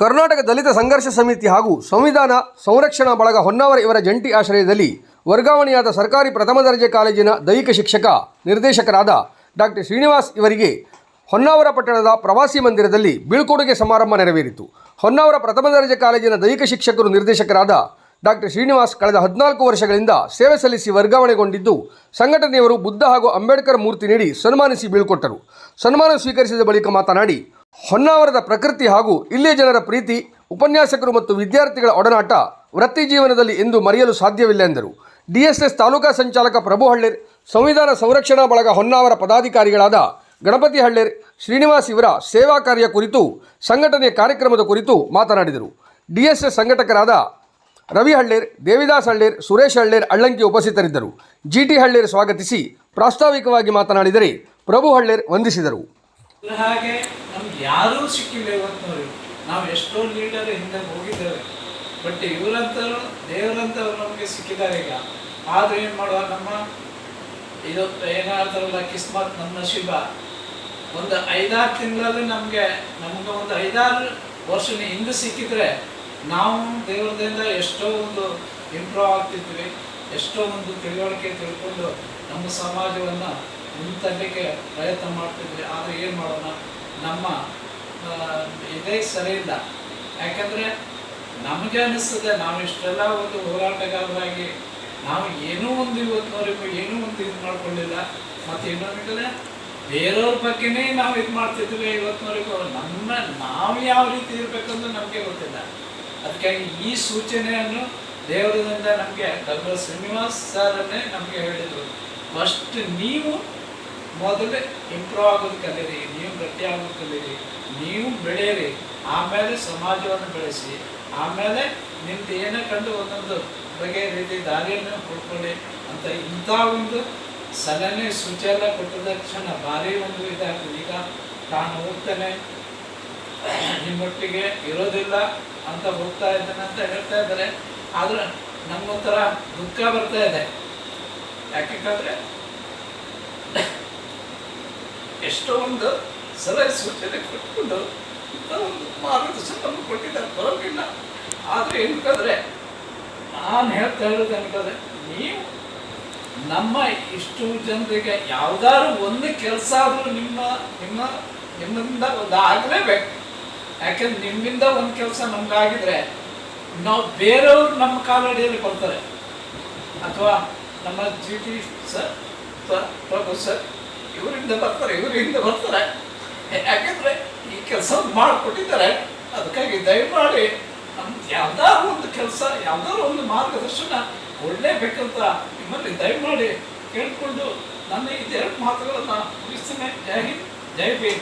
ಕರ್ನಾಟಕ ದಲಿತ ಸಂಘರ್ಷ ಸಮಿತಿ ಹಾಗೂ ಸಂವಿಧಾನ ಸಂರಕ್ಷಣಾ ಬಳಗ ಹೊನ್ನಾವರ ಇವರ ಜಂಟಿ ಆಶ್ರಯದಲ್ಲಿ ವರ್ಗಾವಣೆಯಾದ ಸರ್ಕಾರಿ ಪ್ರಥಮ ದರ್ಜೆ ಕಾಲೇಜಿನ ದೈಹಿಕ ಶಿಕ್ಷಕ ನಿರ್ದೇಶಕರಾದ ಡಾಕ್ಟರ್ ಶ್ರೀನಿವಾಸ್ ಇವರಿಗೆ ಹೊನ್ನಾವರ ಪಟ್ಟಣದ ಪ್ರವಾಸಿ ಮಂದಿರದಲ್ಲಿ ಬೀಳ್ಕೊಡುಗೆ ಸಮಾರಂಭ ನೆರವೇರಿತು. ಹೊನ್ನಾವರ ಪ್ರಥಮ ದರ್ಜೆ ಕಾಲೇಜಿನ ದೈಹಿಕ ಶಿಕ್ಷಕರು ನಿರ್ದೇಶಕರಾದ ಡಾಕ್ಟರ್ ಶ್ರೀನಿವಾಸ್ ಕಳೆದ 14 ವರ್ಷಗಳಿಂದ ಸೇವೆ ಸಲ್ಲಿಸಿ ವರ್ಗಾವಣೆಗೊಂಡಿದ್ದು, ಸಂಘಟನೆಯವರು ಬುದ್ಧ ಹಾಗೂ ಅಂಬೇಡ್ಕರ್ ಮೂರ್ತಿ ನೀಡಿ ಸನ್ಮಾನಿಸಿ ಬೀಳ್ಕೊಟ್ಟರು. ಸನ್ಮಾನ ಸ್ವೀಕರಿಸಿದ ಬಳಿಕ ಮಾತನಾಡಿ, ಹೊನ್ನಾವರದ ಪ್ರಕೃತಿ ಹಾಗೂ ಇಲ್ಲಿಯ ಜನರ ಪ್ರೀತಿ, ಉಪನ್ಯಾಸಕರು ಮತ್ತು ವಿದ್ಯಾರ್ಥಿಗಳ ಒಡನಾಟ ವೃತ್ತಿ ಜೀವನದಲ್ಲಿ ಎಂದು ಮರೆಯಲು ಸಾಧ್ಯವಿಲ್ಲ ಎಂದರು. ಡಿಎಸ್ಎಸ್ ತಾಲೂಕಾ ಸಂಚಾಲಕ ಪ್ರಭು ಹಳ್ಳೇರ್, ಸಂವಿಧಾನ ಸಂರಕ್ಷಣಾ ಬಳಗ ಹೊನ್ನಾವರ ಪದಾಧಿಕಾರಿಗಳಾದ ಗಣಪತಿ ಹಳ್ಳೇರ್, ಶ್ರೀನಿವಾಸ್ ಇವರ ಸೇವಾ ಕಾರ್ಯ ಕುರಿತು, ಸಂಘಟನೆಯ ಕಾರ್ಯಕ್ರಮದ ಕುರಿತು ಮಾತನಾಡಿದರು. ಡಿಎಸ್ಎಸ್ ಸಂಘಟಕರಾದ ರವಿ ಹಳ್ಳೇರ್, ದೇವಿದಾಸ್ ಹಳ್ಳೇರ್, ಸುರೇಶ್ ಹಳ್ಳೇರ್ ಅಳ್ಳಂಕಿ ಉಪಸ್ಥಿತರಿದ್ದರು. ಜಿಟಿ ಹಳ್ಳೇರ್ ಸ್ವಾಗತಿಸಿ ಪ್ರಾಸ್ತಾವಿಕವಾಗಿ ಮಾತನಾಡಿದರೆ ಪ್ರಭು ಹಳ್ಳೇರ್ ವಂದಿಸಿದರು. ಹಾಗೆ ನಮ್ಗೆ ಯಾರೂ ಸಿಕ್ಕಿಲ್ಲ ಇವತ್ತಿನವ್ರಿಗೆ. ನಾವು ಎಷ್ಟೋ ಲೀಡರ್ ಹಿಂದೆ ಹೋಗಿದ್ದೇವೆ, ಬಟ್ ಇವರಂತರು ದೇವರಂತವ್ರು ನಮಗೆ ಸಿಕ್ಕಿದ್ದಾರೆ ಈಗ. ಆದ್ರೆ ಏನು ಮಾಡುವ, ನಮ್ಮ ಇದು ಏನಾಗ್ತಾರಲ್ಲ ಕಿಸ್ಮತ್, ನಮ್ಮ ನಶೀಬ. ಒಂದು 5-6 ತಿಂಗಳಲ್ಲಿ ನಮ್ಗೆ ಒಂದು 5-6 ವರ್ಷದ ಹಿಂದೆ ಸಿಕ್ಕಿದ್ರೆ ನಾವು ದೇವರದಿಂದ ಎಷ್ಟೋ ಒಂದು ಇಂಪ್ರೂವ್ ಆಗ್ತಿದ್ವಿ, ಎಷ್ಟೋ ಒಂದು ತಿಳುವಳಿಕೆ ತಿಳ್ಕೊಂಡು ನಮ್ಮ ಸಮಾಜವನ್ನು ಮುಂತರಲಿಕ್ಕೆ ಪ್ರಯತ್ನ ಮಾಡ್ತಿದ್ವಿ. ಆದರೆ ಏನು ಮಾಡೋಣ, ನಮ್ಮ ಇದೇ ಸರಿ ಇಲ್ಲ. ಯಾಕಂದರೆ ನಮಗೆ ಅನಿಸ್ತದೆ ನಾವು ಇಷ್ಟೆಲ್ಲ ಒಂದು ಹೋರಾಟಗಾರರಾಗಿ ನಾವು ಏನೂ ಒಂದು ಇವತ್ತಿನವರೆಗೂ ಏನೂ ಒಂದು ಇದು ಮಾಡ್ಕೊಳ್ಳಿಲ್ಲ. ಮತ್ತು ಇನ್ನೊಂದು ಕಡೆ ಬೇರೆಯವ್ರ ಬಗ್ಗೆನೇ ನಾವು ಇದು ಮಾಡ್ತಿದ್ವಿ ಇವತ್ತಿನವರೆಗೂ. ನಾವು ಯಾವ ರೀತಿ ಇರಬೇಕಂದ್ರೆ ನಮಗೆ ಗೊತ್ತಿಲ್ಲ. ಅದಕ್ಕಾಗಿ ಈ ಸೂಚನೆಯನ್ನು ದೇವರದಿಂದ ನಮಗೆ ಡಾಕ್ಟರ್ ಶ್ರೀನಿವಾಸ್ ಸರನ್ನೇ ನಮಗೆ ಹೇಳಿದರು. ಫಸ್ಟ್ ನೀವು ಮೊದಲೇ ಇಂಪ್ರೂವ್ ಆಗೋದು ಕಲೀರಿ, ನೀವು ಗಟ್ಟಿ ಆಗೋದು ಕಲೀರಿ, ನೀವು ಬೆಳೆಯಿರಿ, ಆಮೇಲೆ ಸಮಾಜವನ್ನು ಬೆಳೆಸಿ, ಆಮೇಲೆ ನಿಮ್ದು ಏನೇ ಕಂಡು ಒಂದೊಂದು ಬಗೆ ರೀತಿ ದಾರಿಯನ್ನು ಹುಡ್ಕೊಳ್ಳಿ ಅಂತ ಇಂಥ ಒಂದು ಸಲಹೆ ಸೂಚನೆ ಕೊಟ್ಟಿದ ತಕ್ಷಣ ಭಾರಿ ಒಂದು ಇದಾಗ್ತದೆ. ಈಗ ನಾನು ಹೋಗ್ತೇನೆ, ನಿಮ್ಮೊಟ್ಟಿಗೆ ಇರೋದಿಲ್ಲ ಅಂತ ಹೋಗ್ತಾ ಇದ್ದೇನೆ ಅಂತ ಹೇಳ್ತಾ ಇದ್ದಾರೆ. ಆದರೆ ನಮಗೊಂಥರ ದುಃಖ ಬರ್ತಾ ಇದೆ. ಯಾಕೆಂದರೆ ಎಷ್ಟೋ ಒಂದು ಸಲಹೆ ಸೂಚನೆ ಕೊಟ್ಕೊಂಡು ಒಂದು ಮಾರ್ಗದರ್ಶನ ನಮ್ಗೆ ಕೊಟ್ಟಿದ್ದಾರೆ, ಬರೋದಿಲ್ಲ. ಆದರೆ ಏನಕ್ಕಂದರೆ ನಾನು ಹೇಳ್ತಾ ಇರೋದು ಅನ್ಕೋದ್ರೆ, ನೀವು ನಮ್ಮ ಇಷ್ಟು ಜನರಿಗೆ ಯಾವುದಾದ್ರು ಒಂದು ಕೆಲಸ ಆದರೂ ನಿಮ್ಮಿಂದ ಒಂದು ಆಗಲೇಬೇಕು. ಯಾಕೆಂದ್ರೆ ನಿಮ್ಮಿಂದ ಒಂದು ಕೆಲಸ ನಮ್ಗಾಗಿದ್ರೆ ನಾವು ಬೇರೆಯವರು ನಮ್ಮ ಕಾಲಡಿಯಲ್ಲಿ ಕೊಡ್ತಾರೆ, ಅಥವಾ ನಮ್ಮ ಜಿಟಿ ಸರ್, ಪ್ರಭು ಸರ್ ಇವರಿಂದ ಬರ್ತಾರೆ. ಯಾಕಂದರೆ ಈ ಕೆಲಸ ಮಾಡಿಕೊಟ್ಟಿದ್ದಾರೆ. ಅದಕ್ಕಾಗಿ ದಯಮಾಡಿ ನಮ್ಗೆ ಯಾವ್ದಾದ್ರು ಒಂದು ಕೆಲಸ, ಯಾವ್ದಾದ್ರು ಒಂದು ಮಾರ್ಗದರ್ಶನ ಕೊಡಲೇಬೇಕಂತ ನಿಮ್ಮಲ್ಲಿ ದಯಮಾಡಿ ಕೇಳಿಕೊಂಡು ನನ್ನ ಇದೆರಡು ಮಾತುಗಳನ್ನು ಮುಗಿಸ್ತೇನೆ. ಜೈ ಹಿಂದ್, ಜೈ ಭೀಮ್.